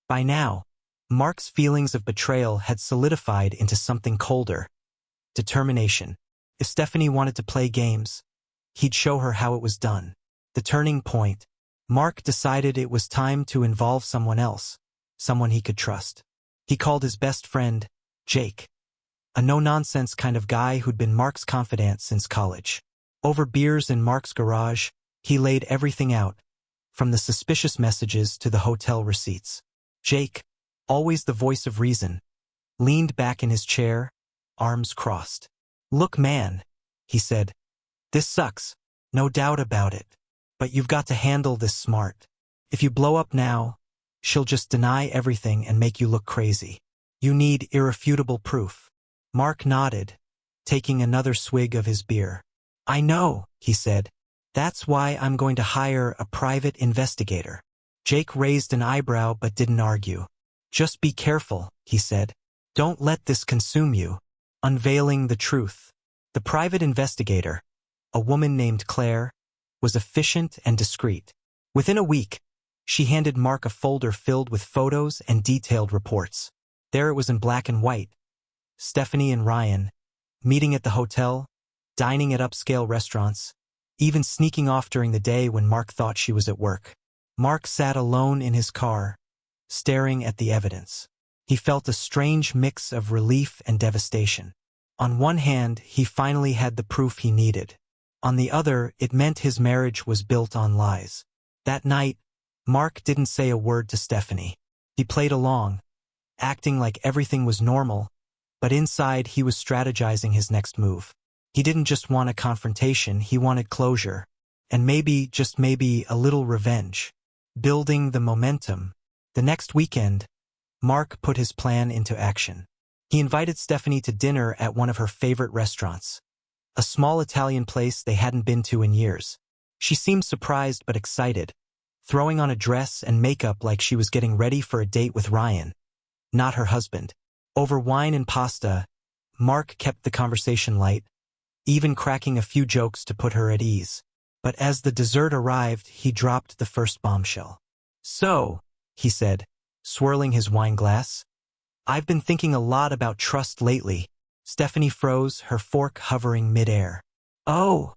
By now, Mark's feelings of betrayal had solidified into something colder. Determination. If Stephanie wanted to play games, he'd show her how it was done. The turning point. Mark decided it was time to involve someone else, someone he could trust. He called his best friend, Jake, a no-nonsense kind of guy who'd been Mark's confidant since college. Over beers in Mark's garage, he laid everything out, from the suspicious messages to the hotel receipts. Jake, always the voice of reason, leaned back in his chair, arms crossed. "Look, man," he said, "this sucks, no doubt about it. But you've got to handle this smart. If you blow up now, she'll just deny everything and make you look crazy. You need irrefutable proof." Mark nodded, taking another swig of his beer. "I know," he said. "That's why I'm going to hire a private investigator." Jake raised an eyebrow but didn't argue. "Just be careful," he said. "Don't let this consume you." Unveiling the truth. The private investigator, a woman named Claire, was efficient and discreet. Within a week, she handed Mark a folder filled with photos and detailed reports. There it was in black and white. Stephanie and Ryan, meeting at the hotel, dining at upscale restaurants, even sneaking off during the day when Mark thought she was at work. Mark sat alone in his car, staring at the evidence. He felt a strange mix of relief and devastation. On one hand, he finally had the proof he needed. On the other, it meant his marriage was built on lies. That night, Mark didn't say a word to Stephanie. He played along, acting like everything was normal, but inside he was strategizing his next move. He didn't just want a confrontation, he wanted closure. And maybe, just maybe, a little revenge. Building the momentum. The next weekend, Mark put his plan into action. He invited Stephanie to dinner at one of her favorite restaurants, a small Italian place they hadn't been to in years. She seemed surprised but excited, throwing on a dress and makeup like she was getting ready for a date with Ryan, not her husband. Over wine and pasta, Mark kept the conversation light, even cracking a few jokes to put her at ease. But as the dessert arrived, he dropped the first bombshell. "So," he said, swirling his wine glass, "I've been thinking a lot about trust lately." Stephanie froze, her fork hovering midair. "Oh,"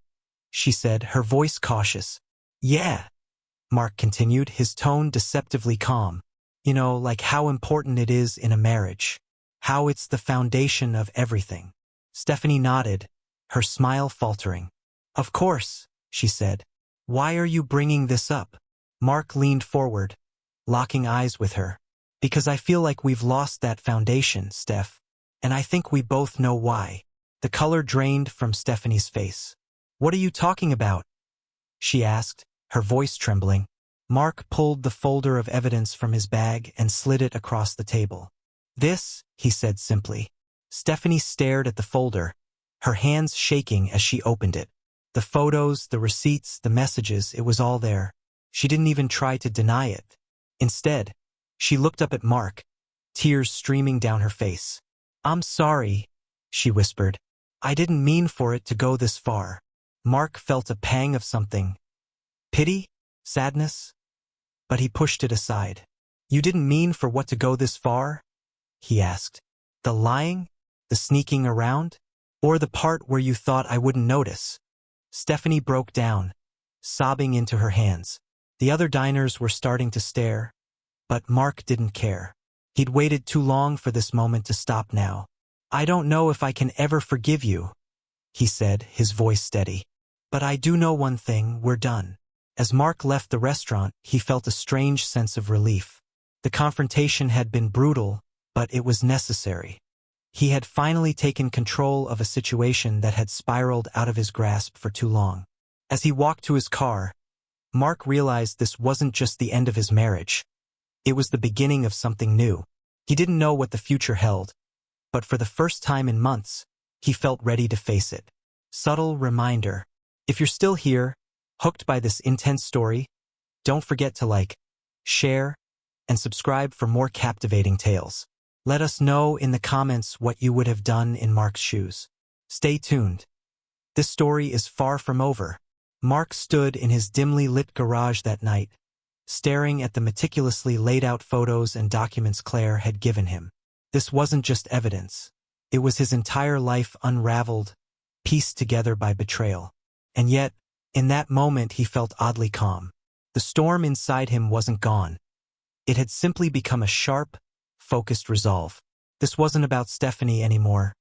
she said, her voice cautious. "Yeah," Mark continued, his tone deceptively calm. "You know, like how important it is in a marriage. How it's the foundation of everything." Stephanie nodded, her smile faltering. "Of course," she said. "Why are you bringing this up?" Mark leaned forward, locking eyes with her. "Because I feel like we've lost that foundation, Steph. And I think we both know why." The color drained from Stephanie's face. "What are you talking about?" she asked, her voice trembling. Mark pulled the folder of evidence from his bag and slid it across the table. "This," he said simply. Stephanie stared at the folder, her hands shaking as she opened it. The photos, the receipts, the messages, it was all there. She didn't even try to deny it. Instead, she looked up at Mark, tears streaming down her face. "I'm sorry," she whispered. "I didn't mean for it to go this far." Mark felt a pang of something. Pity? Sadness? But he pushed it aside. "You didn't mean for what to go this far?" he asked. "The lying? The sneaking around? Or the part where you thought I wouldn't notice?" Stephanie broke down, sobbing into her hands. The other diners were starting to stare, but Mark didn't care. He'd waited too long for this moment to stop now. "I don't know if I can ever forgive you," he said, his voice steady. "But I do know one thing, we're done." As Mark left the restaurant, he felt a strange sense of relief. The confrontation had been brutal, but it was necessary. He had finally taken control of a situation that had spiraled out of his grasp for too long. As he walked to his car, Mark realized this wasn't just the end of his marriage. It was the beginning of something new. He didn't know what the future held, but for the first time in months, he felt ready to face it. Subtle reminder. If you're still here, hooked by this intense story, don't forget to like, share, and subscribe for more captivating tales. Let us know in the comments what you would have done in Mark's shoes. Stay tuned. This story is far from over. Mark stood in his dimly lit garage that night, staring at the meticulously laid-out photos and documents Claire had given him. This wasn't just evidence. It was his entire life unraveled, pieced together by betrayal. And yet, in that moment he felt oddly calm. The storm inside him wasn't gone. It had simply become a sharp, focused resolve. This wasn't about Stephanie anymore.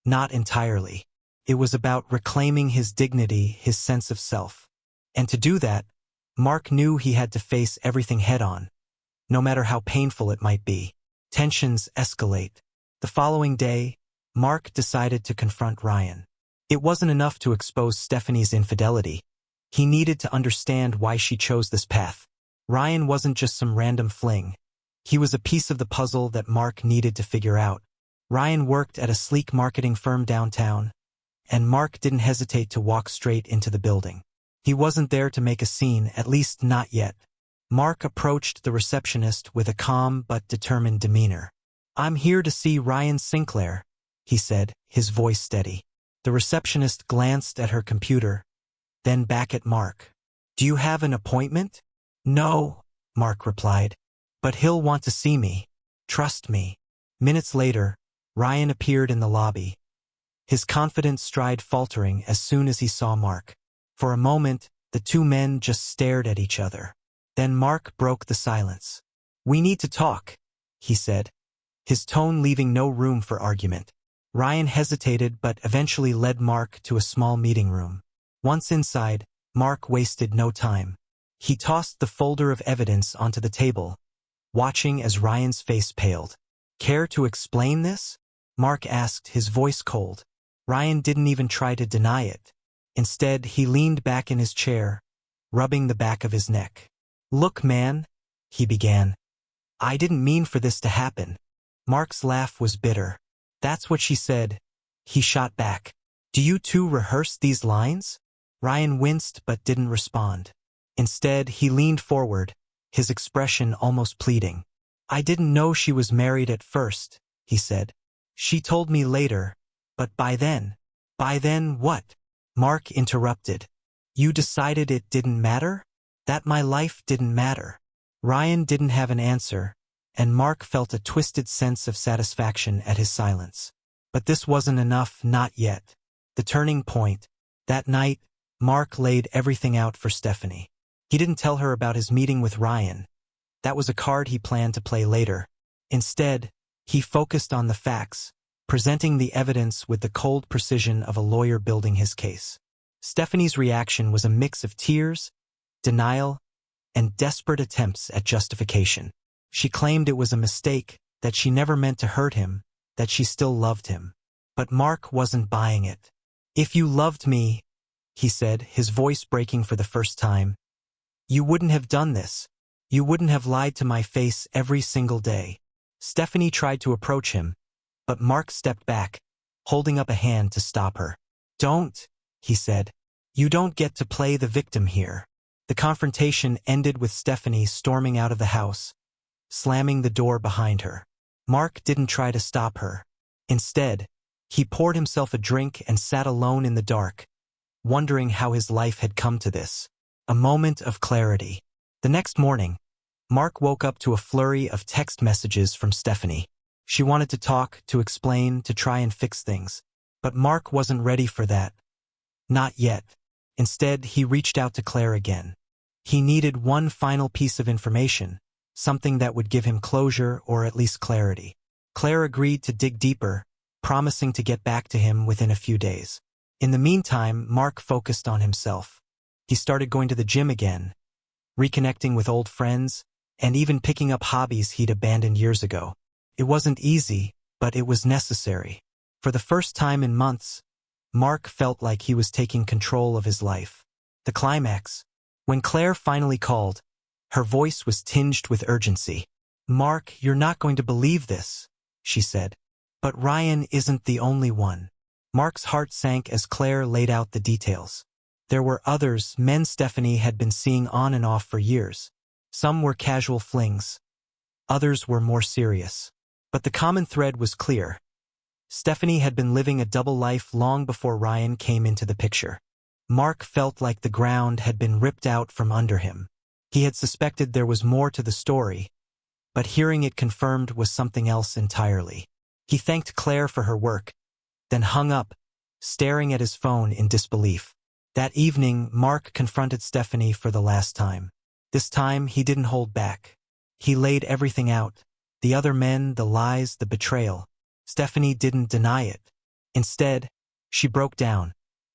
Not entirely. It was about reclaiming his dignity, his sense of self. And to do that, Mark knew he had to face everything head-on, no matter how painful it might be. Tensions escalate. The following day, Mark decided to confront Ryan. It wasn't enough to expose Stephanie's infidelity. He needed to understand why she chose this path. Ryan wasn't just some random fling. He was a piece of the puzzle that Mark needed to figure out. Ryan worked at a sleek marketing firm downtown, and Mark didn't hesitate to walk straight into the building. He wasn't there to make a scene, at least not yet. Mark approached the receptionist with a calm but determined demeanor. "I'm here to see Ryan Sinclair," he said, his voice steady. The receptionist glanced at her computer, then back at Mark. "Do you have an appointment?" "No," Mark replied. "But he'll want to see me. Trust me." Minutes later, Ryan appeared in the lobby, his confident stride faltering as soon as he saw Mark. For a moment, the two men just stared at each other. Then Mark broke the silence. "We need to talk," he said, his tone leaving no room for argument. Ryan hesitated but eventually led Mark to a small meeting room. Once inside, Mark wasted no time. He tossed the folder of evidence onto the table, watching as Ryan's face paled. "Care to explain this?" Mark asked, his voice cold. Ryan didn't even try to deny it. Instead, he leaned back in his chair, rubbing the back of his neck. "Look, man," he began. "I didn't mean for this to happen." Mark's laugh was bitter. "That's what she said," he shot back. "Do you two rehearse these lines?" Ryan winced but didn't respond. Instead, he leaned forward, his expression almost pleading. "I didn't know she was married at first," he said. "She told me later, but by then..." "By then what?" Mark interrupted. "You decided it didn't matter? That my life didn't matter?" Ryan didn't have an answer, and Mark felt a twisted sense of satisfaction at his silence. But this wasn't enough, not yet. The turning point. That night, Mark laid everything out for Stephanie. He didn't tell her about his meeting with Ryan. That was a card he planned to play later. Instead, he focused on the facts, presenting the evidence with the cold precision of a lawyer building his case. Stephanie's reaction was a mix of tears, denial, and desperate attempts at justification. She claimed it was a mistake, that she never meant to hurt him, that she still loved him. But Mark wasn't buying it. "If you loved me," he said, his voice breaking for the first time, "you wouldn't have done this. You wouldn't have lied to my face every single day." Stephanie tried to approach him, but Mark stepped back, holding up a hand to stop her. "Don't," he said. "You don't get to play the victim here." The confrontation ended with Stephanie storming out of the house, slamming the door behind her. Mark didn't try to stop her. Instead, he poured himself a drink and sat alone in the dark, wondering how his life had come to this. A moment of clarity. The next morning, Mark woke up to a flurry of text messages from Stephanie. She wanted to talk, to explain, to try and fix things. But Mark wasn't ready for that. Not yet. Instead, he reached out to Claire again. He needed one final piece of information, something that would give him closure or at least clarity. Claire agreed to dig deeper, promising to get back to him within a few days. In the meantime, Mark focused on himself. He started going to the gym again, reconnecting with old friends, and even picking up hobbies he'd abandoned years ago. It wasn't easy, but it was necessary. For the first time in months, Mark felt like he was taking control of his life. The climax. When Claire finally called, her voice was tinged with urgency. "Mark, you're not going to believe this," she said. "But Ryan isn't the only one." Mark's heart sank as Claire laid out the details. There were others, men Stephanie had been seeing on and off for years. Some were casual flings. Others were more serious. But the common thread was clear. Stephanie had been living a double life long before Ryan came into the picture. Mark felt like the ground had been ripped out from under him. He had suspected there was more to the story, but hearing it confirmed was something else entirely. He thanked Claire for her work, then hung up, staring at his phone in disbelief. That evening, Mark confronted Stephanie for the last time. This time, he didn't hold back. He laid everything out. The other men, the lies, the betrayal. Stephanie didn't deny it. Instead, she broke down,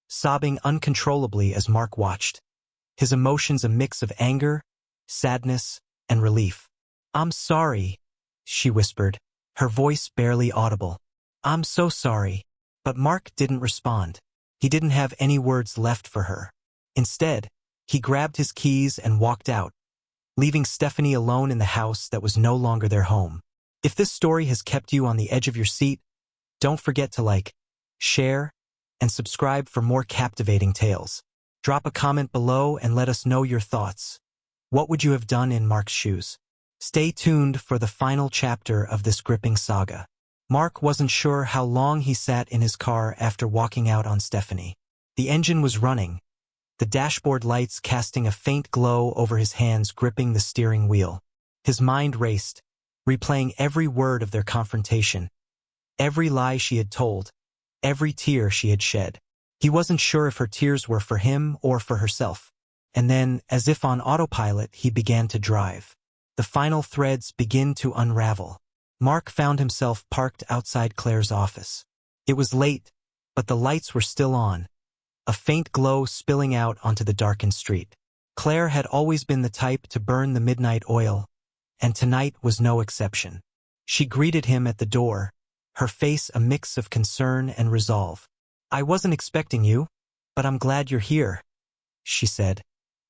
sobbing uncontrollably as Mark watched. His emotions a mix of anger, sadness, and relief. "I'm sorry," she whispered, her voice barely audible. "I'm so sorry." But Mark didn't respond. He didn't have any words left for her. Instead, he grabbed his keys and walked out, leaving Stephanie alone in the house that was no longer their home. If this story has kept you on the edge of your seat, don't forget to like, share, and subscribe for more captivating tales. Drop a comment below and let us know your thoughts. What would you have done in Mark's shoes? Stay tuned for the final chapter of this gripping saga. Mark wasn't sure how long he sat in his car after walking out on Stephanie. The engine was running, the dashboard lights casting a faint glow over his hands gripping the steering wheel. His mind raced, replaying every word of their confrontation, every lie she had told, every tear she had shed. He wasn't sure if her tears were for him or for herself. And then, as if on autopilot, he began to drive. The final threads begin to unravel. Mark found himself parked outside Claire's office. It was late, but the lights were still on, a faint glow spilling out onto the darkened street. Claire had always been the type to burn the midnight oil, and tonight was no exception. She greeted him at the door, her face a mix of concern and resolve. "I wasn't expecting you, but I'm glad you're here," she said,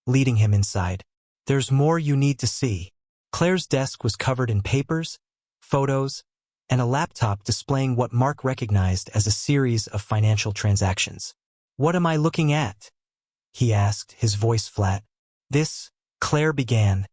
leading him inside. "There's more you need to see." Claire's desk was covered in papers, photos, and a laptop displaying what Mark recognized as a series of financial transactions. "What am I looking at?" he asked, his voice flat. "This," Claire began,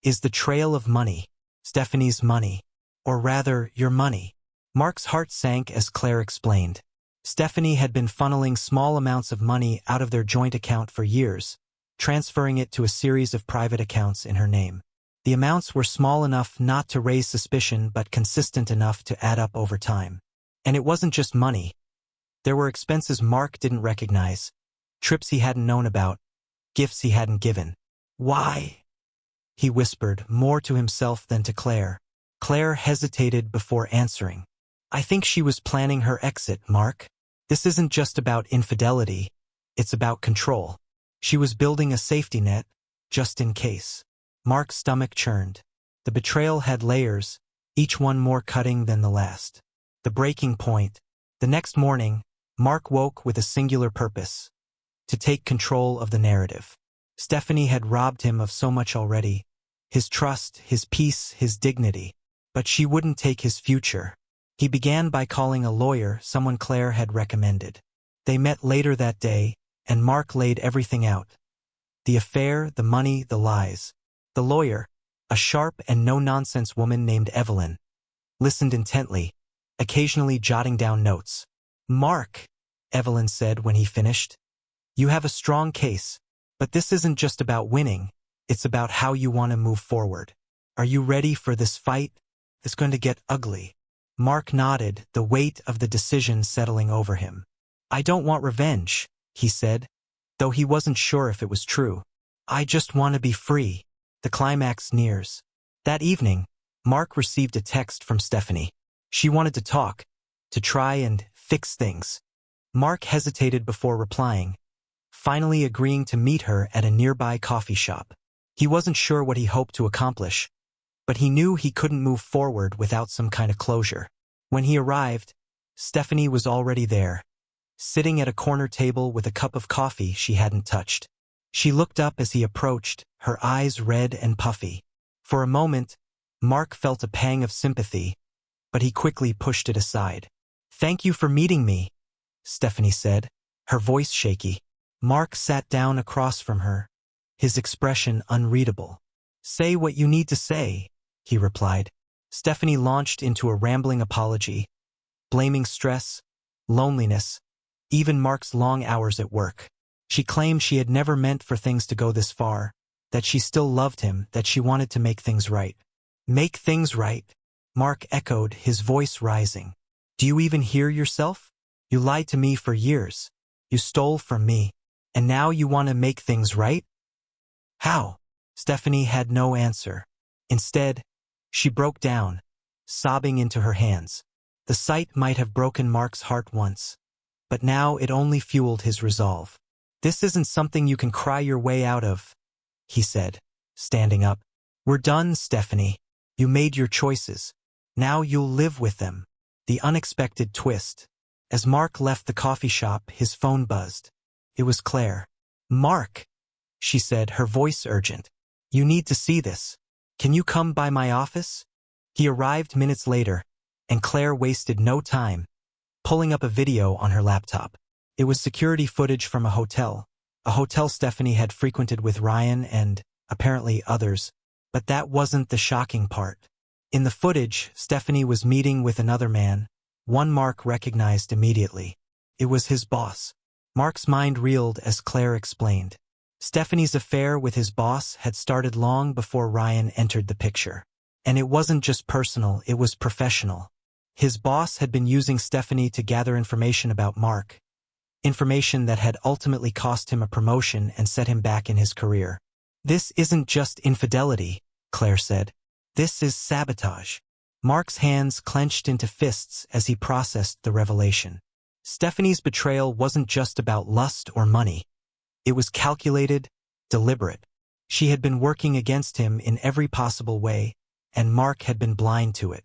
"is the trail of money, Stephanie's money, or rather, your money." Mark's heart sank as Claire explained. Stephanie had been funneling small amounts of money out of their joint account for years, transferring it to a series of private accounts in her name. The amounts were small enough not to raise suspicion but consistent enough to add up over time. And it wasn't just money. There were expenses Mark didn't recognize, trips he hadn't known about, gifts he hadn't given. "Why?" he whispered, more to himself than to Claire. Claire hesitated before answering. "I think she was planning her exit, Mark. This isn't just about infidelity, it's about control. She was building a safety net, just in case." Mark's stomach churned. The betrayal had layers, each one more cutting than the last. The breaking point. The next morning, Mark woke with a singular purpose: to take control of the narrative. Stephanie had robbed him of so much already: his trust, his peace, his dignity. But she wouldn't take his future. He began by calling a lawyer, someone Claire had recommended. They met later that day, and Mark laid everything out. The affair, the money, the lies. The lawyer, a sharp and no-nonsense woman named Evelyn, listened intently, occasionally jotting down notes. "Mark," Evelyn said when he finished, "you have a strong case, but this isn't just about winning, it's about how you want to move forward. Are you ready for this fight? It's going to get ugly." Mark nodded, the weight of the decision settling over him. "I don't want revenge," he said, though he wasn't sure if it was true. "I just want to be free." The climax nears. That evening, Mark received a text from Stephanie. She wanted to talk, to try and fix things. Mark hesitated before replying, finally agreeing to meet her at a nearby coffee shop. He wasn't sure what he hoped to accomplish, but he knew he couldn't move forward without some kind of closure. When he arrived, Stephanie was already there, sitting at a corner table with a cup of coffee she hadn't touched. She looked up as he approached, her eyes red and puffy. For a moment, Mark felt a pang of sympathy, but he quickly pushed it aside. "Thank you for meeting me," Stephanie said, her voice shaky. Mark sat down across from her, his expression unreadable. "Say what you need to say," he replied. Stephanie launched into a rambling apology, blaming stress, loneliness, even Mark's long hours at work. She claimed she had never meant for things to go this far, that she still loved him, that she wanted to make things right. Make things right? Mark echoed, his voice rising. Do you even hear yourself? You lied to me for years. You stole from me. And now you want to make things right? How? Stephanie had no answer. Instead, she broke down, sobbing into her hands. The sight might have broken Mark's heart once, but now it only fueled his resolve. This isn't something you can cry your way out of, he said, standing up. We're done, Stephanie. You made your choices. Now you'll live with them. The unexpected twist. As Mark left the coffee shop, his phone buzzed. It was Claire. Mark, she said, her voice urgent. You need to see this. Can you come by my office? He arrived minutes later, and Claire wasted no time, pulling up a video on her laptop. It was security footage from a hotel Stephanie had frequented with Ryan and, apparently, others. But that wasn't the shocking part. In the footage, Stephanie was meeting with another man, one Mark recognized immediately. It was his boss. Mark's mind reeled as Claire explained. Stephanie's affair with his boss had started long before Ryan entered the picture. And it wasn't just personal, it was professional. His boss had been using Stephanie to gather information about Mark. Information that had ultimately cost him a promotion and set him back in his career. This isn't just infidelity, Claire said. This is sabotage. Mark's hands clenched into fists as he processed the revelation. Stephanie's betrayal wasn't just about lust or money. It was calculated, deliberate. She had been working against him in every possible way, and Mark had been blind to it.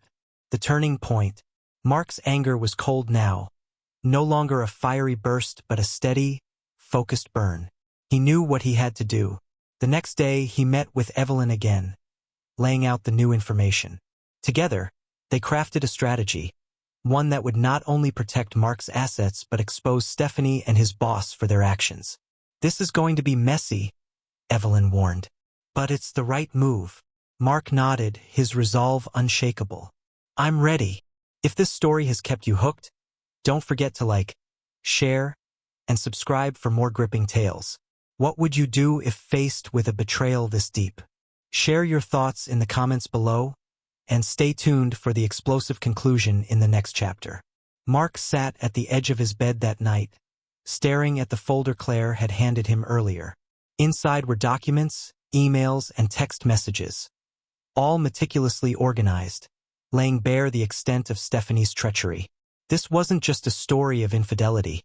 The turning point. Mark's anger was cold now. No longer a fiery burst, but a steady, focused burn. He knew what he had to do. The next day, he met with Evelyn again, laying out the new information. Together, they crafted a strategy, one that would not only protect Mark's assets but expose Stephanie and his boss for their actions. This is going to be messy, Evelyn warned. But it's the right move. Mark nodded, his resolve unshakable. I'm ready. If this story has kept you hooked, don't forget to like, share, and subscribe for more gripping tales. What would you do if faced with a betrayal this deep? Share your thoughts in the comments below, and stay tuned for the explosive conclusion in the next chapter. Mark sat at the edge of his bed that night, staring at the folder Claire had handed him earlier. Inside were documents, emails, and text messages, all meticulously organized, laying bare the extent of Stephanie's treachery. This wasn't just a story of infidelity.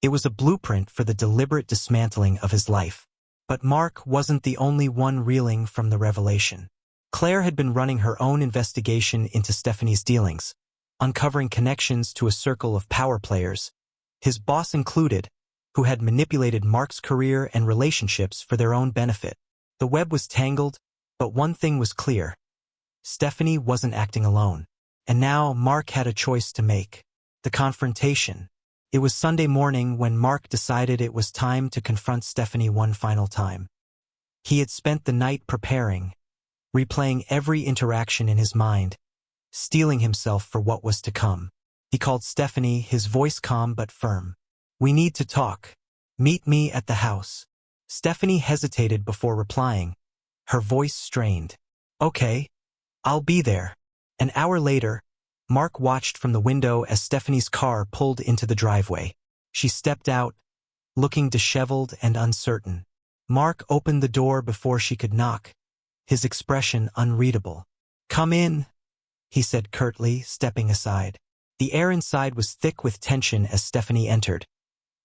It was a blueprint for the deliberate dismantling of his life. But Mark wasn't the only one reeling from the revelation. Claire had been running her own investigation into Stephanie's dealings, uncovering connections to a circle of power players, his boss included, who had manipulated Mark's career and relationships for their own benefit. The web was tangled, but one thing was clear. Stephanie wasn't acting alone. And now Mark had a choice to make. The confrontation. It was Sunday morning when Mark decided it was time to confront Stephanie one final time. He had spent the night preparing, replaying every interaction in his mind, steeling himself for what was to come. He called Stephanie, his voice calm but firm. We need to talk. Meet me at the house. Stephanie hesitated before replying, her voice strained. Okay, I'll be there. An hour later, Mark watched from the window as Stephanie's car pulled into the driveway. She stepped out, looking disheveled and uncertain. Mark opened the door before she could knock, his expression unreadable. Come in, he said curtly, stepping aside. The air inside was thick with tension as Stephanie entered,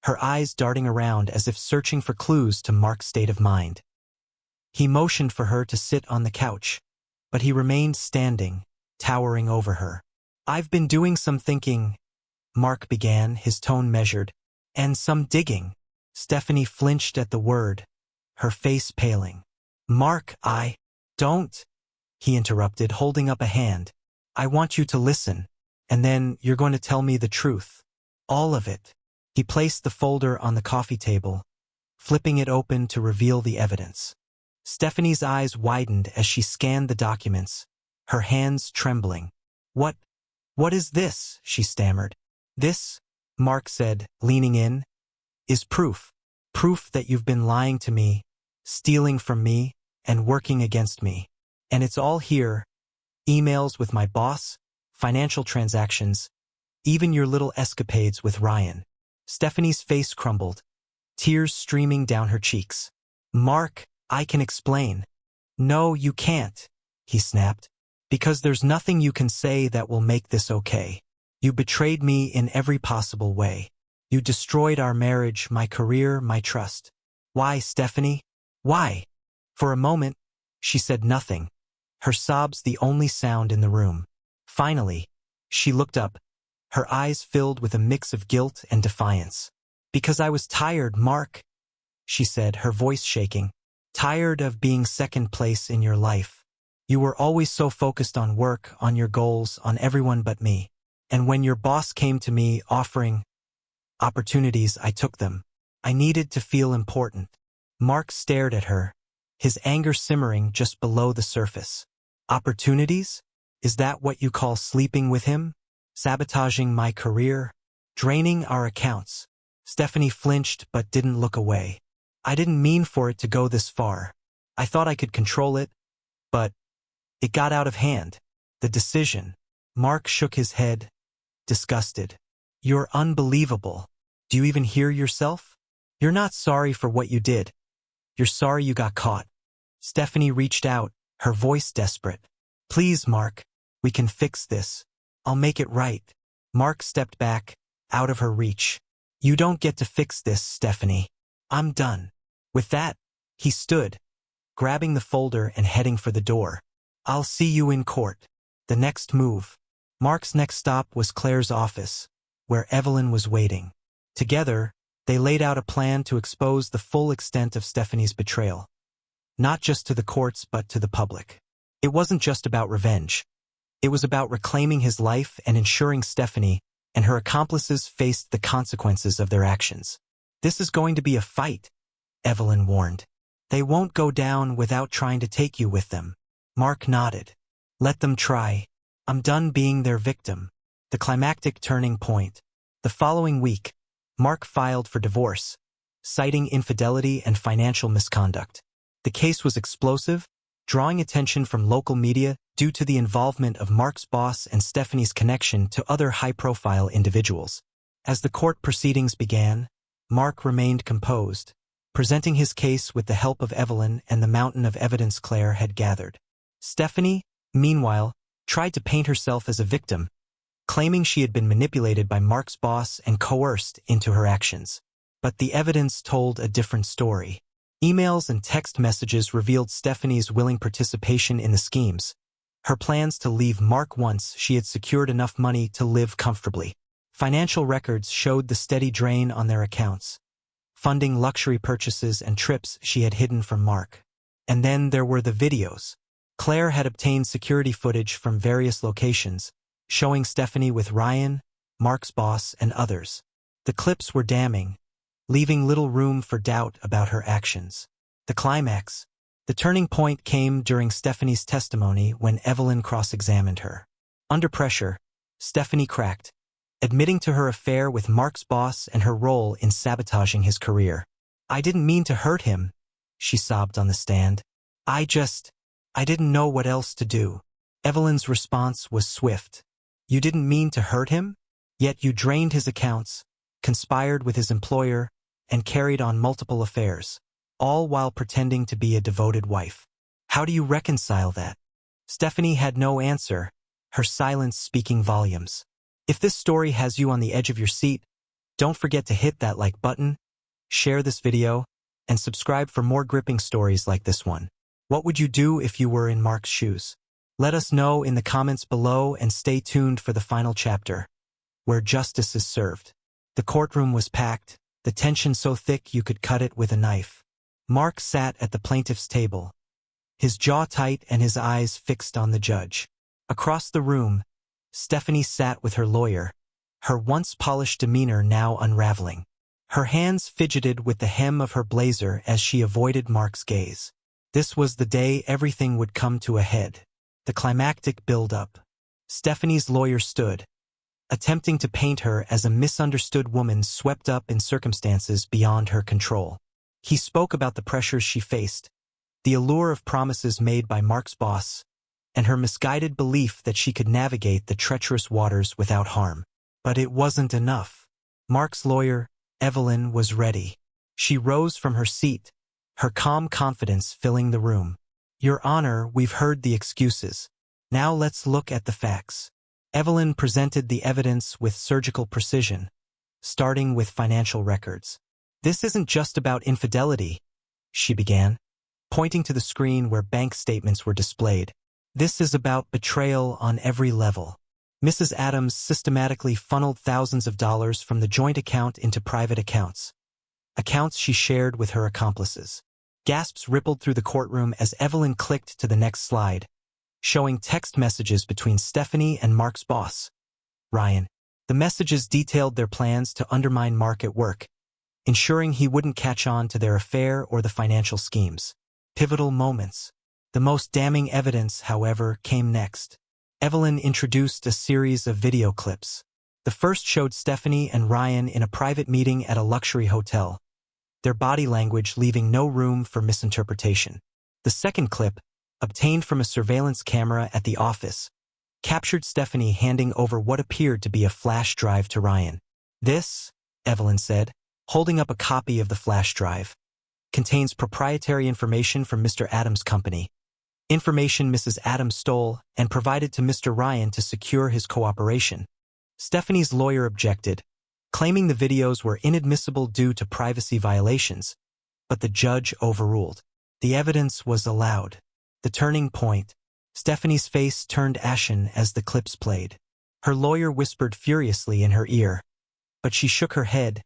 her eyes darting around as if searching for clues to Mark's state of mind. He motioned for her to sit on the couch, but he remained standing, towering over her. I've been doing some thinking, Mark began, his tone measured, and some digging. Stephanie flinched at the word, her face paling. Mark, don't, he interrupted, holding up a hand. I want you to listen, and then you're going to tell me the truth. All of it. He placed the folder on the coffee table, flipping it open to reveal the evidence. Stephanie's eyes widened as she scanned the documents, her hands trembling. What is this? She stammered. This, Mark said, leaning in, is proof. Proof that you've been lying to me, stealing from me, and working against me. And it's all here. Emails with my boss, financial transactions, even your little escapades with Ryan. Stephanie's face crumbled, tears streaming down her cheeks. Mark, I can explain. No, you can't, he snapped. Because there's nothing you can say that will make this okay. You betrayed me in every possible way. You destroyed our marriage, my career, my trust. Why, Stephanie? Why? For a moment, she said nothing, her sobs the only sound in the room. Finally, she looked up, her eyes filled with a mix of guilt and defiance. Because I was tired, Mark, she said, her voice shaking. Tired of being second place in your life. You were always so focused on work, on your goals, on everyone but me. And when your boss came to me offering opportunities, I took them. I needed to feel important. Mark stared at her, his anger simmering just below the surface. Opportunities? Is that what you call sleeping with him? Sabotaging my career? Draining our accounts? Stephanie flinched but didn't look away. I didn't mean for it to go this far. I thought I could control it, but it got out of hand. The decision. Mark shook his head, disgusted. You're unbelievable. Do you even hear yourself? You're not sorry for what you did. You're sorry you got caught. Stephanie reached out, her voice desperate. Please, Mark, we can fix this. I'll make it right. Mark stepped back, out of her reach. You don't get to fix this, Stephanie. I'm done. With that, he stood, grabbing the folder and heading for the door. I'll see you in court. The next move. Mark's next stop was Claire's office, where Evelyn was waiting. Together, they laid out a plan to expose the full extent of Stephanie's betrayal. Not just to the courts but to the public. It wasn't just about revenge. It was about reclaiming his life and ensuring Stephanie and her accomplices faced the consequences of their actions. This is going to be a fight, Evelyn warned. They won't go down without trying to take you with them. Mark nodded. Let them try. I'm done being their victim. The climactic turning point. The following week, Mark filed for divorce, citing infidelity and financial misconduct. The case was explosive, drawing attention from local media due to the involvement of Mark's boss and Stephanie's connection to other high-profile individuals. As the court proceedings began, Mark remained composed, presenting his case with the help of Evelyn and the mountain of evidence Claire had gathered. Stephanie, meanwhile, tried to paint herself as a victim, claiming she had been manipulated by Mark's boss and coerced into her actions. But the evidence told a different story. Emails and text messages revealed Stephanie's willing participation in the schemes, her plans to leave Mark once she had secured enough money to live comfortably. Financial records showed the steady drain on their accounts, funding luxury purchases and trips she had hidden from Mark. And then there were the videos. Claire had obtained security footage from various locations, showing Stephanie with Ryan, Mark's boss, and others. The clips were damning, leaving little room for doubt about her actions. The climax. The turning point came during Stephanie's testimony when Evelyn cross-examined her. Under pressure, Stephanie cracked, admitting to her affair with Mark's boss and her role in sabotaging his career. I didn't mean to hurt him, she sobbed on the stand. I didn't know what else to do. Evelyn's response was swift. You didn't mean to hurt him? Yet you drained his accounts, conspired with his employer, and carried on multiple affairs, all while pretending to be a devoted wife. How do you reconcile that? Stephanie had no answer, her silence speaking volumes. If this story has you on the edge of your seat, don't forget to hit that like button, share this video, and subscribe for more gripping stories like this one. What would you do if you were in Mark's shoes? Let us know in the comments below and stay tuned for the final chapter, where justice is served. The courtroom was packed, the tension so thick you could cut it with a knife. Mark sat at the plaintiff's table, his jaw tight and his eyes fixed on the judge. Across the room, Stephanie sat with her lawyer, her once polished demeanor now unraveling. Her hands fidgeted with the hem of her blazer as she avoided Mark's gaze. This was the day everything would come to a head. The climactic build-up. Stephanie's lawyer stood, attempting to paint her as a misunderstood woman swept up in circumstances beyond her control. He spoke about the pressures she faced, the allure of promises made by Mark's boss, and her misguided belief that she could navigate the treacherous waters without harm. But it wasn't enough. Mark's lawyer, Evelyn, was ready. She rose from her seat, her calm confidence filling the room. "Your Honor, we've heard the excuses. Now let's look at the facts." Evelyn presented the evidence with surgical precision, starting with financial records. "This isn't just about infidelity," she began, pointing to the screen where bank statements were displayed. "This is about betrayal on every level." Mrs. Adams systematically funneled thousands of dollars from the joint account into private accounts she shared with her accomplices. Gasps rippled through the courtroom as Evelyn clicked to the next slide, showing text messages between Stephanie and Mark's boss, Ryan. The messages detailed their plans to undermine Mark at work, ensuring he wouldn't catch on to their affair or the financial schemes. Pivotal moments. The most damning evidence, however, came next. Evelyn introduced a series of video clips. The first showed Stephanie and Ryan in a private meeting at a luxury hotel, their body language leaving no room for misinterpretation. The second clip, obtained from a surveillance camera at the office, captured Stephanie handing over what appeared to be a flash drive to Ryan. "This," Evelyn said, holding up a copy of the flash drive, "contains proprietary information from Mr. Adams' company. Information Mrs. Adams stole and provided to Mr. Ryan to secure his cooperation." Stephanie's lawyer objected, claiming the videos were inadmissible due to privacy violations, but the judge overruled. The evidence was allowed. The turning point. Stephanie's face turned ashen as the clips played. Her lawyer whispered furiously in her ear, but she shook her head,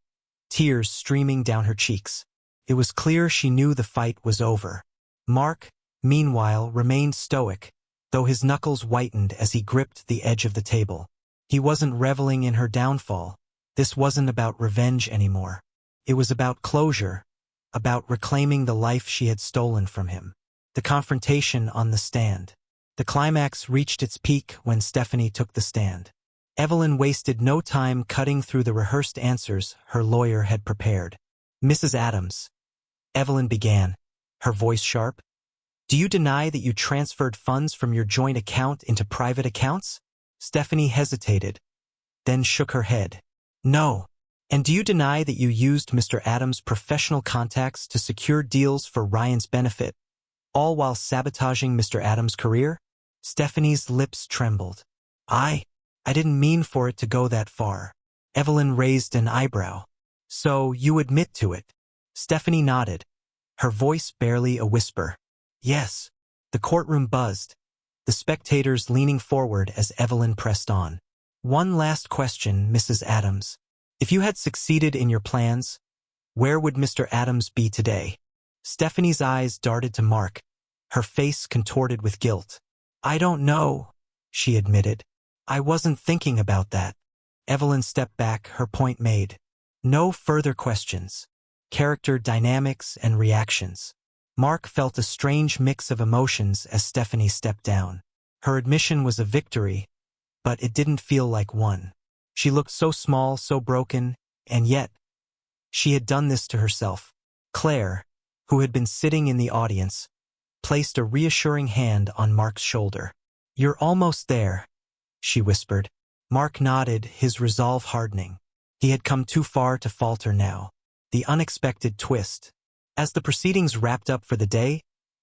tears streaming down her cheeks. It was clear she knew the fight was over. Mark, meanwhile, remained stoic, though his knuckles whitened as he gripped the edge of the table. He wasn't reveling in her downfall. This wasn't about revenge anymore. It was about closure, about reclaiming the life she had stolen from him. The confrontation on the stand. The climax reached its peak when Stephanie took the stand. Evelyn wasted no time cutting through the rehearsed answers her lawyer had prepared. "Mrs. Adams," Evelyn began, her voice sharp, "do you deny that you transferred funds from your joint account into private accounts?" Stephanie hesitated, then shook her head. "No." "And do you deny that you used Mr. Adams' professional contacts to secure deals for Ryan's benefit, all while sabotaging Mr. Adams' career?" Stephanie's lips trembled. I didn't mean for it to go that far." Evelyn raised an eyebrow. "So you admit to it?" Stephanie nodded, her voice barely a whisper. "Yes." The courtroom buzzed, the spectators leaning forward as Evelyn pressed on. "One last question, Mrs. Adams. If you had succeeded in your plans, where would Mr. Adams be today?" Stephanie's eyes darted to Mark, her face contorted with guilt. "I don't know," she admitted. "I wasn't thinking about that." Evelyn stepped back, her point made. No further questions. Character dynamics and reactions. Mark felt a strange mix of emotions as Stephanie stepped down. Her admission was a victory, but it didn't feel like one. She looked so small, so broken, and yet, she had done this to herself. Claire, who had been sitting in the audience, placed a reassuring hand on Mark's shoulder. "You're almost there," she whispered. Mark nodded, his resolve hardening. He had come too far to falter now. The unexpected twist. As the proceedings wrapped up for the day,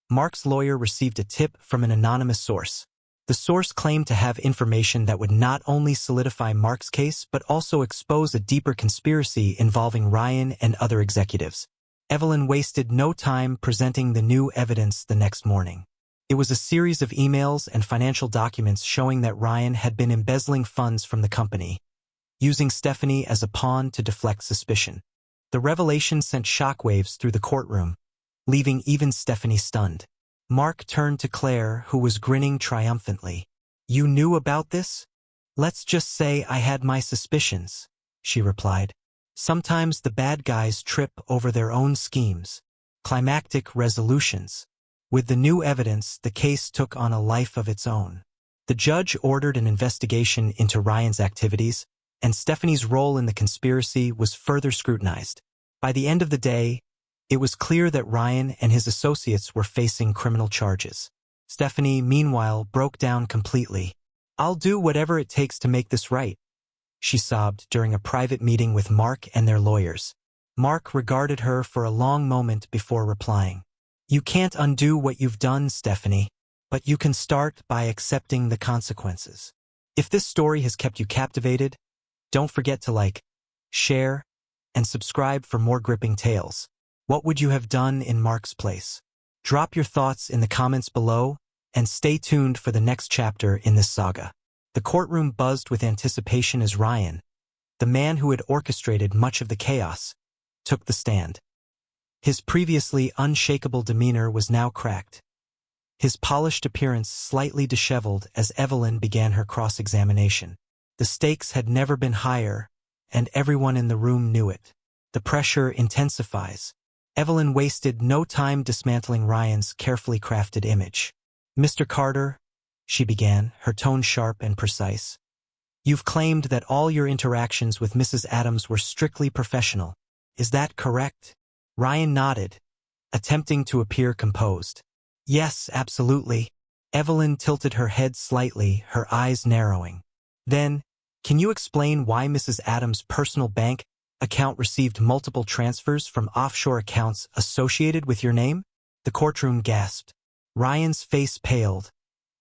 Mark's lawyer received a tip from an anonymous source. The source claimed to have information that would not only solidify Mark's case but also expose a deeper conspiracy involving Ryan and other executives. Evelyn wasted no time presenting the new evidence the next morning. It was a series of emails and financial documents showing that Ryan had been embezzling funds from the company, using Stephanie as a pawn to deflect suspicion. The revelation sent shockwaves through the courtroom, leaving even Stephanie stunned. Mark turned to Claire, who was grinning triumphantly. "You knew about this?" "Let's just say I had my suspicions," she replied. "Sometimes the bad guys trip over their own schemes." Climactic resolutions. With the new evidence, the case took on a life of its own. The judge ordered an investigation into Ryan's activities, and Stephanie's role in the conspiracy was further scrutinized. By the end of the day, It was clear that Ryan and his associates were facing criminal charges. Stephanie, meanwhile, broke down completely. "I'll do whatever it takes to make this right," she sobbed during a private meeting with Mark and their lawyers. Mark regarded her for a long moment before replying. "You can't undo what you've done, Stephanie, but you can start by accepting the consequences." If this story has kept you captivated, don't forget to like, share, and subscribe for more gripping tales. What would you have done in Mark's place? Drop your thoughts in the comments below, and stay tuned for the next chapter in this saga. The courtroom buzzed with anticipation as Ryan, the man who had orchestrated much of the chaos, took the stand. His previously unshakable demeanor was now cracked, his polished appearance slightly disheveled as Evelyn began her cross-examination. The stakes had never been higher, and everyone in the room knew it. The pressure intensifies. Evelyn wasted no time dismantling Ryan's carefully crafted image. "Mr. Carter," she began, her tone sharp and precise, "you've claimed that all your interactions with Mrs. Adams were strictly professional. Is that correct?" Ryan nodded, attempting to appear composed. "Yes, absolutely." Evelyn tilted her head slightly, her eyes narrowing. "Then, can you explain why Mrs. Adams' personal bank account received multiple transfers from offshore accounts associated with your name?" The courtroom gasped. Ryan's face paled,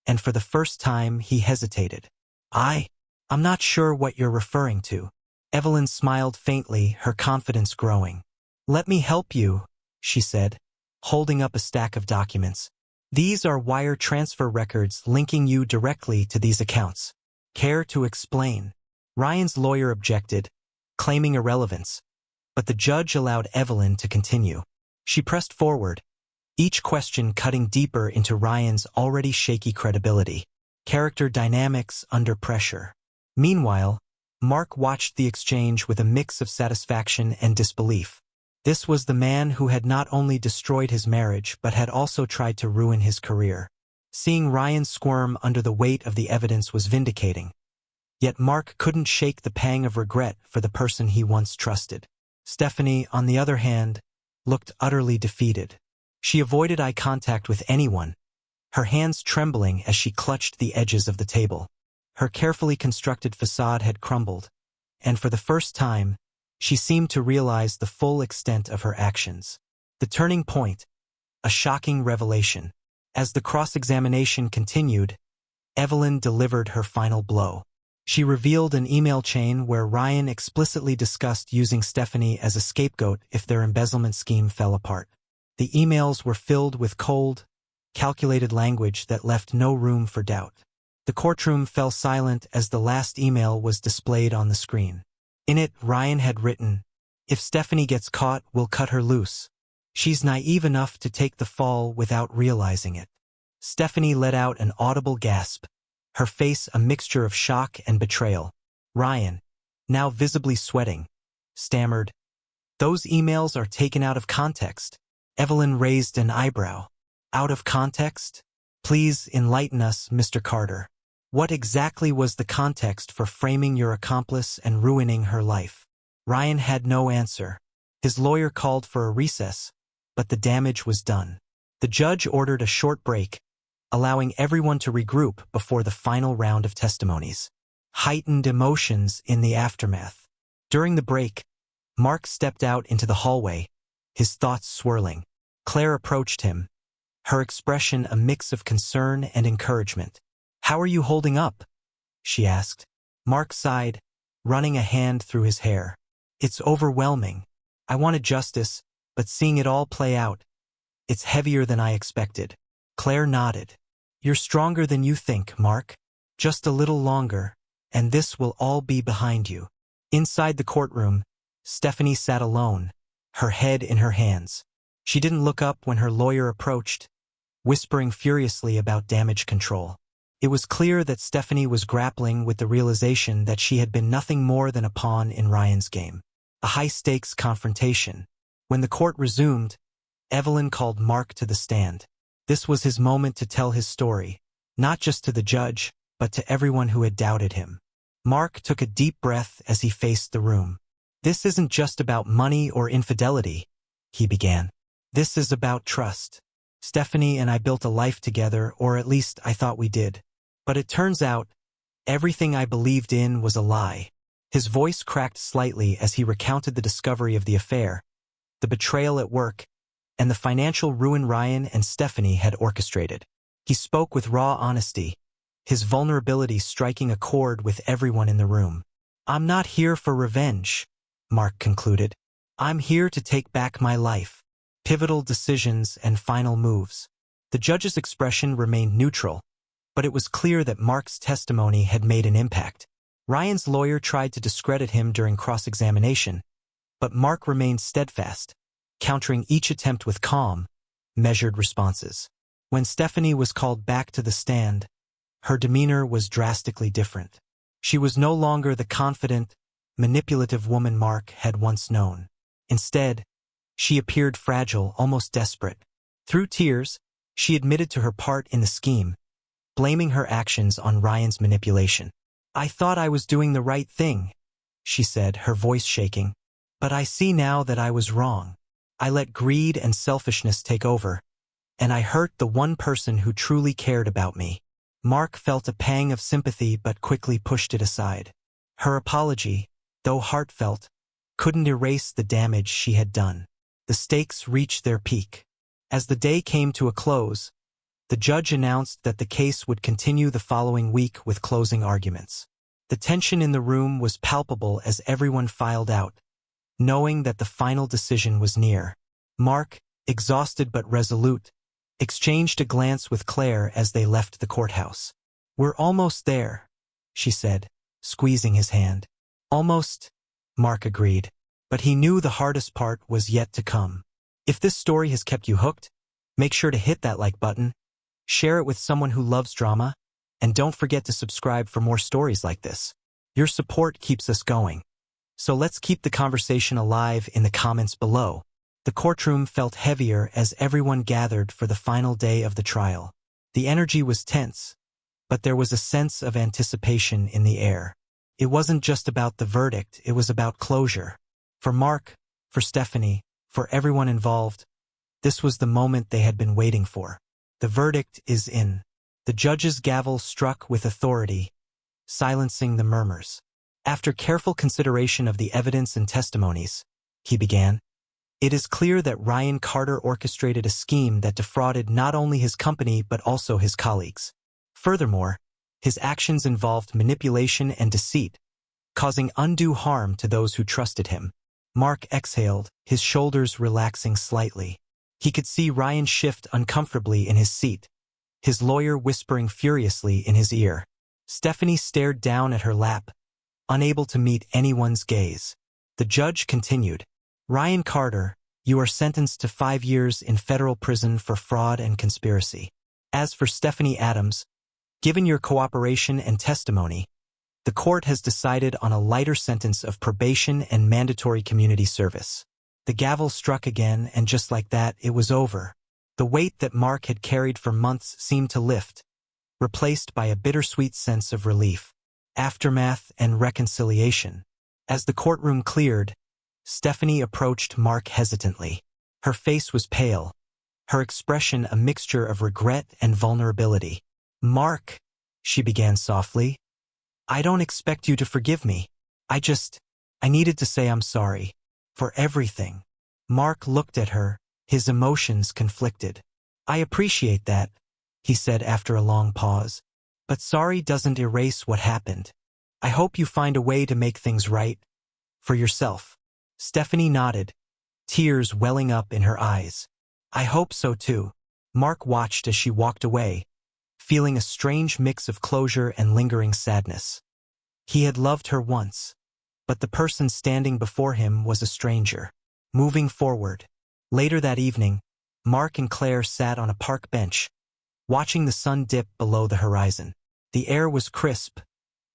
and for the first time he hesitated. I'm not sure what you're referring to." Evelyn smiled faintly, her confidence growing. "Let me help you," she said, holding up a stack of documents. "These are wire transfer records linking you directly to these accounts. Care to explain?" Ryan's lawyer objected, claiming irrelevance, but the judge allowed Evelyn to continue. She pressed forward, each question cutting deeper into Ryan's already shaky credibility. Character dynamics under pressure. Meanwhile, Mark watched the exchange with a mix of satisfaction and disbelief. This was the man who had not only destroyed his marriage but had also tried to ruin his career. Seeing Ryan squirm under the weight of the evidence was vindicating. Yet Mark couldn't shake the pang of regret for the person he once trusted. Stephanie, on the other hand, looked utterly defeated. She avoided eye contact with anyone, her hands trembling as she clutched the edges of the table. Her carefully constructed facade had crumbled, and for the first time, she seemed to realize the full extent of her actions. The turning point, a shocking revelation. As the cross-examination continued, Evelyn delivered her final blow. She revealed an email chain where Ryan explicitly discussed using Stephanie as a scapegoat if their embezzlement scheme fell apart. The emails were filled with cold, calculated language that left no room for doubt. The courtroom fell silent as the last email was displayed on the screen. In it, Ryan had written, "If Stephanie gets caught, we'll cut her loose. She's naive enough to take the fall without realizing it." Stephanie let out an audible gasp, her face a mixture of shock and betrayal. Ryan, now visibly sweating, stammered, "Those emails are taken out of context." Evelyn raised an eyebrow. "Out of context? Please enlighten us, Mr. Carter. What exactly was the context for framing your accomplice and ruining her life?" Ryan had no answer. His lawyer called for a recess, but the damage was done. The judge ordered a short break, allowing everyone to regroup before the final round of testimonies. Heightened emotions in the aftermath. During the break, Mark stepped out into the hallway, his thoughts swirling. Claire approached him, her expression a mix of concern and encouragement. "How are you holding up?" she asked. Mark sighed, running a hand through his hair. "It's overwhelming. I wanted justice, but seeing it all play out, it's heavier than I expected." Claire nodded. "You're stronger than you think, Mark. Just a little longer, and this will all be behind you." Inside the courtroom, Stephanie sat alone, her head in her hands. She didn't look up when her lawyer approached, whispering furiously about damage control. It was clear that Stephanie was grappling with the realization that she had been nothing more than a pawn in Ryan's game. A high-stakes confrontation. When the court resumed, Evelyn called Mark to the stand. This was his moment to tell his story, not just to the judge, but to everyone who had doubted him. Mark took a deep breath as he faced the room. "This isn't just about money or infidelity," he began. This is about trust. Stephanie and I built a life together, or at least I thought we did. But it turns out, everything I believed in was a lie. His voice cracked slightly as he recounted the discovery of the affair, the betrayal at work, and the financial ruin Ryan and Stephanie had orchestrated. He spoke with raw honesty, his vulnerability striking a chord with everyone in the room. "I'm not here for revenge," Mark concluded. "I'm here to take back my life." Pivotal decisions and final moves. The judge's expression remained neutral, but it was clear that Mark's testimony had made an impact. Ryan's lawyer tried to discredit him during cross-examination, but Mark remained steadfast, countering each attempt with calm, measured responses. When Stephanie was called back to the stand, her demeanor was drastically different. She was no longer the confident, manipulative woman Mark had once known. Instead, she appeared fragile, almost desperate. Through tears, she admitted to her part in the scheme, blaming her actions on Ryan's manipulation. "I thought I was doing the right thing," she said, her voice shaking. "But I see now that I was wrong. I let greed and selfishness take over, and I hurt the one person who truly cared about me." Mark felt a pang of sympathy but quickly pushed it aside. Her apology, though heartfelt, couldn't erase the damage she had done. The stakes reached their peak. As the day came to a close, the judge announced that the case would continue the following week with closing arguments. The tension in the room was palpable as everyone filed out, knowing that the final decision was near. Mark, exhausted but resolute, exchanged a glance with Claire as they left the courthouse. "We're almost there," she said, squeezing his hand. "Almost," Mark agreed, but he knew the hardest part was yet to come. If this story has kept you hooked, make sure to hit that like button, share it with someone who loves drama, and don't forget to subscribe for more stories like this. Your support keeps us going. So let's keep the conversation alive in the comments below. The courtroom felt heavier as everyone gathered for the final day of the trial. The energy was tense, but there was a sense of anticipation in the air. It wasn't just about the verdict, it was about closure. For Mark, for Stephanie, for everyone involved, this was the moment they had been waiting for. The verdict is in. The judge's gavel struck with authority, silencing the murmurs. After careful consideration of the evidence and testimonies, he began, "It is clear that Ryan Carter orchestrated a scheme that defrauded not only his company but also his colleagues. Furthermore, his actions involved manipulation and deceit, causing undue harm to those who trusted him." Mark exhaled, his shoulders relaxing slightly. He could see Ryan shift uncomfortably in his seat, his lawyer whispering furiously in his ear. Stephanie stared down at her lap, unable to meet anyone's gaze. The judge continued, "Ryan Carter, you are sentenced to 5 years in federal prison for fraud and conspiracy. As for Stephanie Adams, given your cooperation and testimony, the court has decided on a lighter sentence of probation and mandatory community service." The gavel struck again, and just like that, it was over. The weight that Mark had carried for months seemed to lift, replaced by a bittersweet sense of relief, aftermath, and reconciliation. As the courtroom cleared, Stephanie approached Mark hesitantly. Her face was pale, her expression a mixture of regret and vulnerability. "Mark," she began softly, "I don't expect you to forgive me. I needed to say I'm sorry. For everything." Mark looked at her, his emotions conflicted. "I appreciate that," he said after a long pause, "but sorry doesn't erase what happened. I hope you find a way to make things right. For yourself." Stephanie nodded, tears welling up in her eyes. "I hope so too." Mark watched as she walked away, feeling a strange mix of closure and lingering sadness. He had loved her once, but the person standing before him was a stranger. Moving forward. Later that evening, Mark and Claire sat on a park bench, watching the sun dip below the horizon. The air was crisp,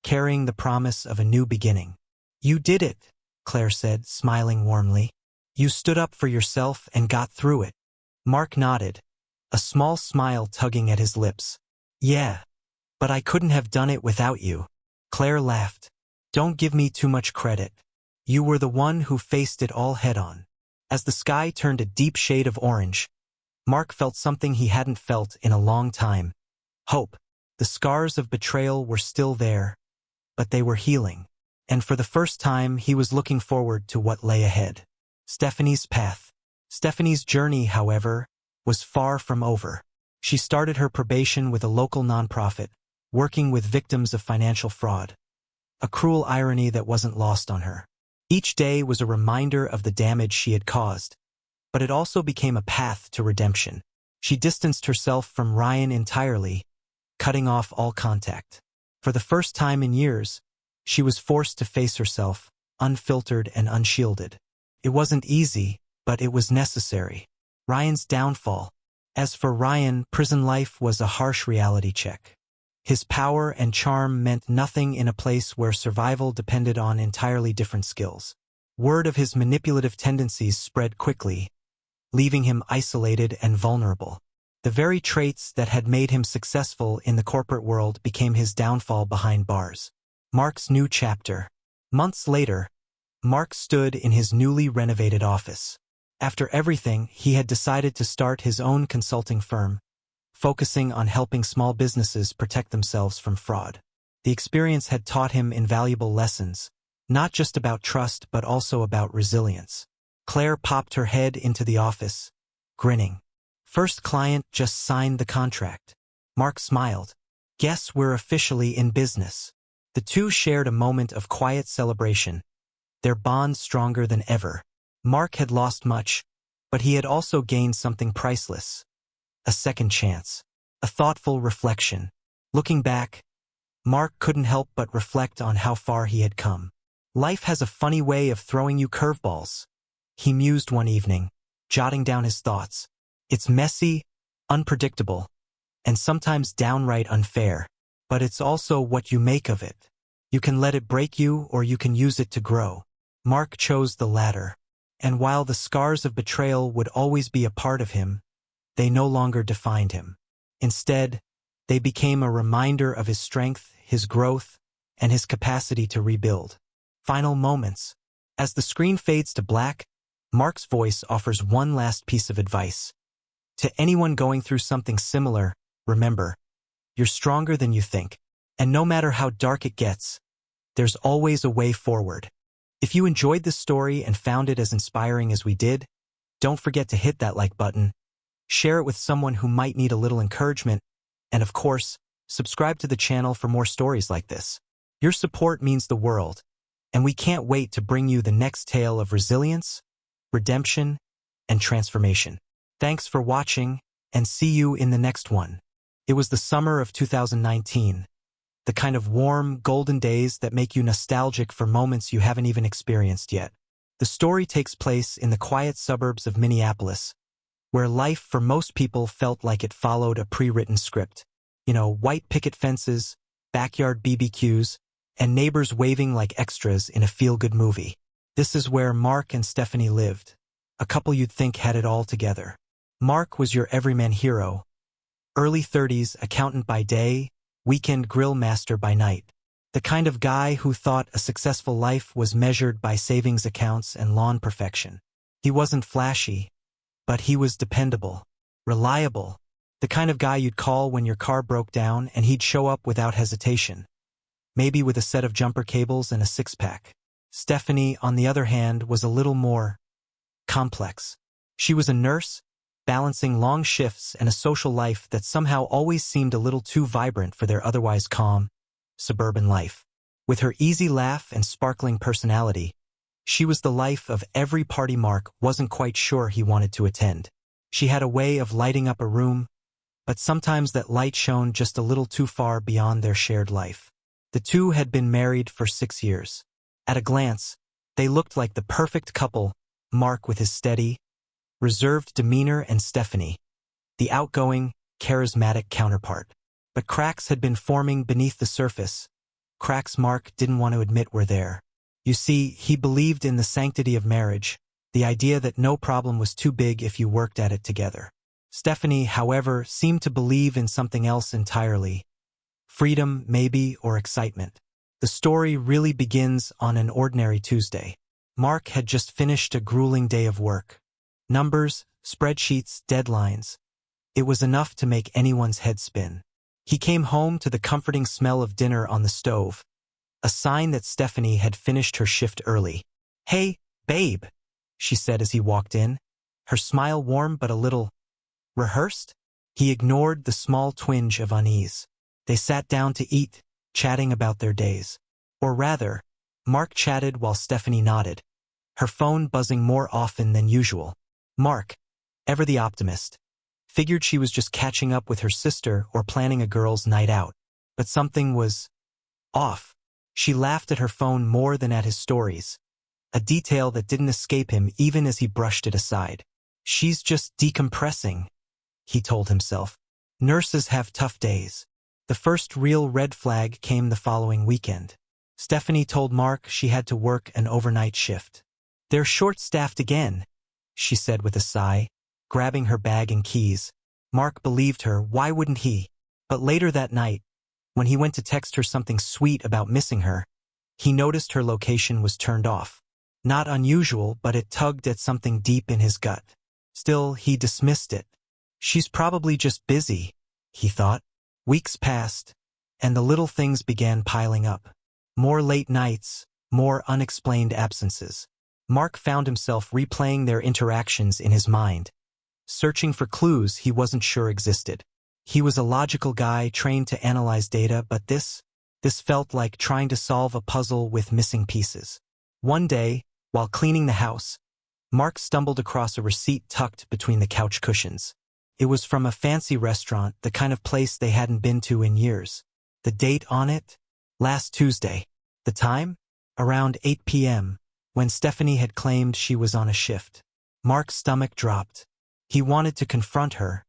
carrying the promise of a new beginning. "You did it," Claire said, smiling warmly. "You stood up for yourself and got through it." Mark nodded, a small smile tugging at his lips. "Yeah, but I couldn't have done it without you." Claire laughed. "Don't give me too much credit. You were the one who faced it all head-on." As the sky turned a deep shade of orange, Mark felt something he hadn't felt in a long time. Hope. The scars of betrayal were still there, but they were healing. And for the first time, he was looking forward to what lay ahead. Stephanie's path. Stephanie's journey, however, was far from over. She started her probation with a local nonprofit, working with victims of financial fraud. A cruel irony that wasn't lost on her. Each day was a reminder of the damage she had caused, but it also became a path to redemption. She distanced herself from Ryan entirely, cutting off all contact. For the first time in years, she was forced to face herself, unfiltered and unshielded. It wasn't easy, but it was necessary. Ryan's downfall. As for Ryan, prison life was a harsh reality check. His power and charm meant nothing in a place where survival depended on entirely different skills. Word of his manipulative tendencies spread quickly, leaving him isolated and vulnerable. The very traits that had made him successful in the corporate world became his downfall behind bars. Mark's new chapter. Months later, Mark stood in his newly renovated office. After everything, he had decided to start his own consulting firm, focusing on helping small businesses protect themselves from fraud. The experience had taught him invaluable lessons, not just about trust but also about resilience. Claire popped her head into the office, grinning. First client just signed the contract. Mark smiled. Guess we're officially in business. The two shared a moment of quiet celebration, their bond stronger than ever. Mark had lost much, but he had also gained something priceless. A second chance. A thoughtful reflection. Looking back, Mark couldn't help but reflect on how far he had come. Life has a funny way of throwing you curveballs. He mused one evening, jotting down his thoughts. It's messy, unpredictable, and sometimes downright unfair. But it's also what you make of it. You can let it break you or you can use it to grow. Mark chose the latter. And while the scars of betrayal would always be a part of him, they no longer defined him. Instead, they became a reminder of his strength, his growth, and his capacity to rebuild. Final moments. As the screen fades to black, Mark's voice offers one last piece of advice. To anyone going through something similar, remember, you're stronger than you think. And no matter how dark it gets, there's always a way forward. If you enjoyed this story and found it as inspiring as we did, don't forget to hit that like button, share it with someone who might need a little encouragement, and of course, subscribe to the channel for more stories like this. Your support means the world, and we can't wait to bring you the next tale of resilience, redemption, and transformation. Thanks for watching, and see you in the next one. It was the summer of 2019, the kind of warm, golden days that make you nostalgic for moments you haven't even experienced yet. The story takes place in the quiet suburbs of Minneapolis, where life for most people felt like it followed a pre-written script. White picket fences, backyard BBQs, and neighbors waving like extras in a feel-good movie. This is where Mark and Stephanie lived, a couple you'd think had it all together. Mark was your everyman hero, early 30s accountant by day, weekend grill master by night. The kind of guy who thought a successful life was measured by savings accounts and lawn perfection. He wasn't flashy, but he was dependable, reliable, the kind of guy you'd call when your car broke down and he'd show up without hesitation, maybe with a set of jumper cables and a six-pack. Stephanie, on the other hand, was a little more complex. She was a nurse, balancing long shifts and a social life that somehow always seemed a little too vibrant for their otherwise calm, suburban life. With her easy laugh and sparkling personality, she was the life of every party Mark wasn't quite sure he wanted to attend. She had a way of lighting up a room, but sometimes that light shone just a little too far beyond their shared life. The two had been married for 6 years. At a glance, they looked like the perfect couple, Mark with his steady, reserved demeanor and Stephanie, the outgoing, charismatic counterpart. But cracks had been forming beneath the surface, cracks Mark didn't want to admit were there. You see, he believed in the sanctity of marriage, the idea that no problem was too big if you worked at it together. Stephanie, however, seemed to believe in something else entirely. Freedom, maybe, or excitement. The story really begins on an ordinary Tuesday. Mark had just finished a grueling day of work. Numbers, spreadsheets, deadlines. It was enough to make anyone's head spin. He came home to the comforting smell of dinner on the stove, a sign that Stephanie had finished her shift early. "Hey, babe," she said as he walked in, her smile warm but a little rehearsed. He ignored the small twinge of unease. They sat down to eat, chatting about their days. Or rather, Mark chatted while Stephanie nodded, her phone buzzing more often than usual. Mark, ever the optimist, figured she was just catching up with her sister or planning a girls' night out. But something was off. She laughed at her phone more than at his stories, a detail that didn't escape him even as he brushed it aside. "She's just decompressing," he told himself. "Nurses have tough days." The first real red flag came the following weekend. Stephanie told Mark she had to work an overnight shift. "They're short-staffed again," she said with a sigh, grabbing her bag and keys. Mark believed her, why wouldn't he? But later that night, when he went to text her something sweet about missing her, he noticed her location was turned off. Not unusual, but it tugged at something deep in his gut. Still, he dismissed it. "She's probably just busy," he thought. Weeks passed, and the little things began piling up. More late nights, more unexplained absences. Mark found himself replaying their interactions in his mind, searching for clues he wasn't sure existed. He was a logical guy trained to analyze data, but this felt like trying to solve a puzzle with missing pieces. One day, while cleaning the house, Mark stumbled across a receipt tucked between the couch cushions. It was from a fancy restaurant, the kind of place they hadn't been to in years. The date on it? Last Tuesday. The time? Around 8 p.m., when Stephanie had claimed she was on a shift. Mark's stomach dropped. He wanted to confront her,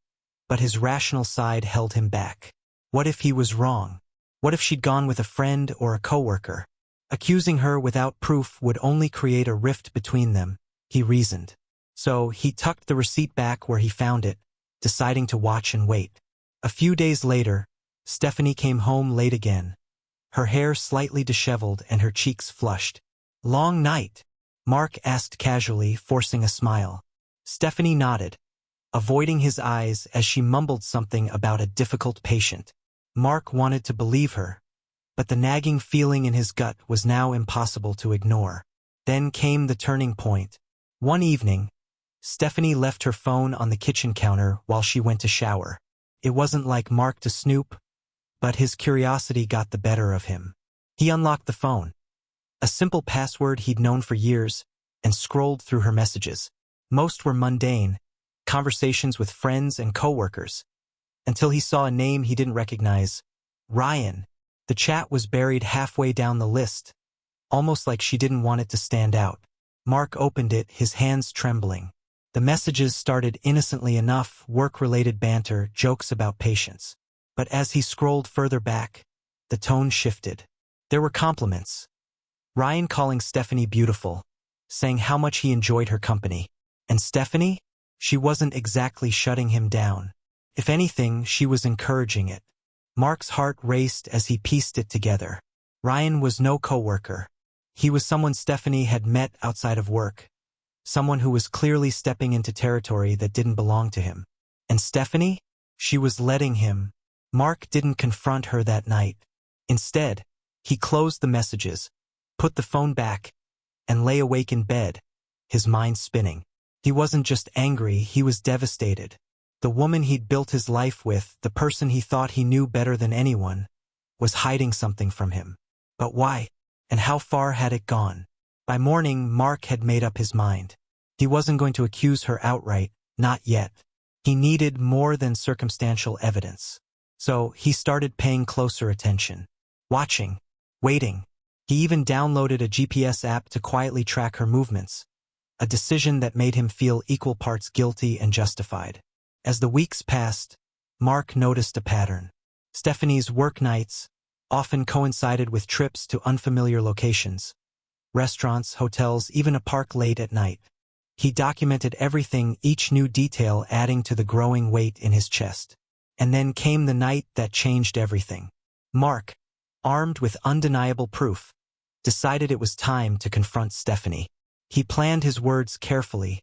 but his rational side held him back. What if he was wrong? What if she'd gone with a friend or a coworker? Accusing her without proof would only create a rift between them, he reasoned. So he tucked the receipt back where he found it, deciding to watch and wait. A few days later, Stephanie came home late again, her hair slightly disheveled and her cheeks flushed. "Long night?" Mark asked casually, forcing a smile. Stephanie nodded, avoiding his eyes as she mumbled something about a difficult patient. Mark wanted to believe her, but the nagging feeling in his gut was now impossible to ignore. Then came the turning point. One evening, Stephanie left her phone on the kitchen counter while she went to shower. It wasn't like Mark to snoop, but his curiosity got the better of him. He unlocked the phone, a simple password he'd known for years, and scrolled through her messages. Most were mundane, conversations with friends and coworkers, until he saw a name he didn't recognize. Ryan. The chat was buried halfway down the list, almost like she didn't want it to stand out. Mark opened it, his hands trembling. The messages started innocently enough, work-related banter, jokes about patients. But as he scrolled further back, the tone shifted. There were compliments. Ryan calling Stephanie beautiful, saying how much he enjoyed her company. And Stephanie? She wasn't exactly shutting him down. If anything, she was encouraging it. Mark's heart raced as he pieced it together. Ryan was no coworker. He was someone Stephanie had met outside of work. Someone who was clearly stepping into territory that didn't belong to him. And Stephanie? She was letting him. Mark didn't confront her that night. Instead, he closed the messages, put the phone back, and lay awake in bed, his mind spinning. He wasn't just angry, he was devastated. The woman he'd built his life with, the person he thought he knew better than anyone, was hiding something from him. But why? And how far had it gone? By morning, Mark had made up his mind. He wasn't going to accuse her outright, not yet. He needed more than circumstantial evidence. So he started paying closer attention. Watching. Waiting. He even downloaded a GPS app to quietly track her movements. A decision that made him feel equal parts guilty and justified. As the weeks passed, Mark noticed a pattern. Stephanie's work nights often coincided with trips to unfamiliar locations. Restaurants, hotels, even a park late at night. He documented everything, each new detail adding to the growing weight in his chest. And then came the night that changed everything. Mark, armed with undeniable proof, decided it was time to confront Stephanie. He planned his words carefully,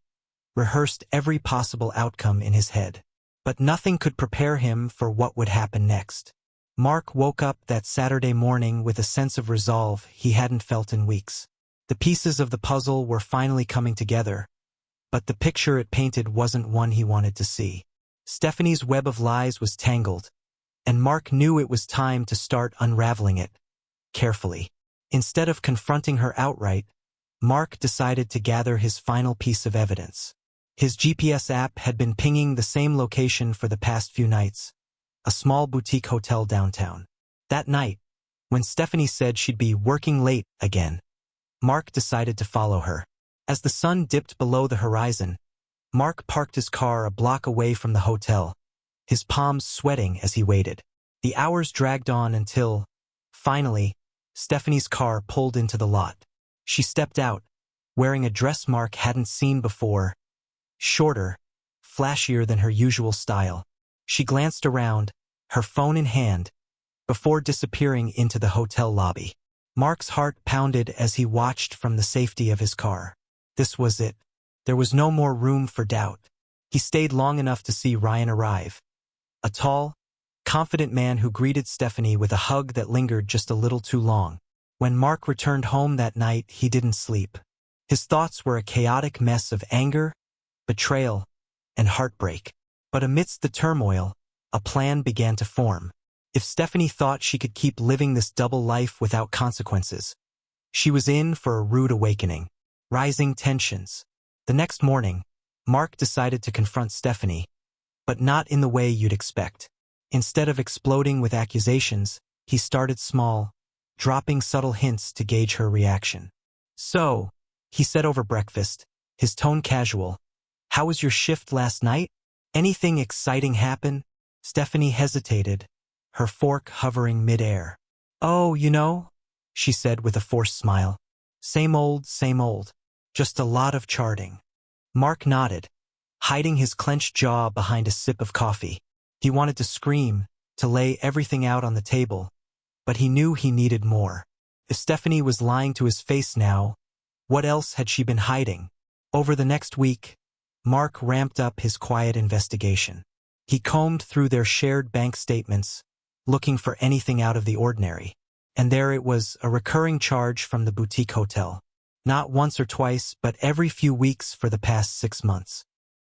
rehearsed every possible outcome in his head. But nothing could prepare him for what would happen next. Mark woke up that Saturday morning with a sense of resolve he hadn't felt in weeks. The pieces of the puzzle were finally coming together, but the picture it painted wasn't one he wanted to see. Stephanie's web of lies was tangled, and Mark knew it was time to start unraveling it, carefully. Instead of confronting her outright, Mark decided to gather his final piece of evidence. His GPS app had been pinging the same location for the past few nights, a small boutique hotel downtown. That night, when Stephanie said she'd be working late again, Mark decided to follow her. As the sun dipped below the horizon, Mark parked his car a block away from the hotel, his palms sweating as he waited. The hours dragged on until, finally, Stephanie's car pulled into the lot. She stepped out, wearing a dress Mark hadn't seen before, shorter, flashier than her usual style. She glanced around, her phone in hand, before disappearing into the hotel lobby. Mark's heart pounded as he watched from the safety of his car. This was it. There was no more room for doubt. He stayed long enough to see Ryan arrive. A tall, confident man who greeted Stephanie with a hug that lingered just a little too long. When Mark returned home that night, he didn't sleep. His thoughts were a chaotic mess of anger, betrayal, and heartbreak. But amidst the turmoil, a plan began to form. If Stephanie thought she could keep living this double life without consequences, she was in for a rude awakening. Rising tensions. The next morning, Mark decided to confront Stephanie, but not in the way you'd expect. Instead of exploding with accusations, he started small, dropping subtle hints to gauge her reaction. "So," he said over breakfast, his tone casual, "how was your shift last night? Anything exciting happen?" Stephanie hesitated, her fork hovering mid-air. "Oh, she said with a forced smile. Same old, just a lot of charting." Mark nodded, hiding his clenched jaw behind a sip of coffee. He wanted to scream, to lay everything out on the table, but he knew he needed more. If Stephanie was lying to his face now, what else had she been hiding? Over the next week, Mark ramped up his quiet investigation. He combed through their shared bank statements, looking for anything out of the ordinary. And there it was, a recurring charge from the boutique hotel. Not once or twice, but every few weeks for the past 6 months.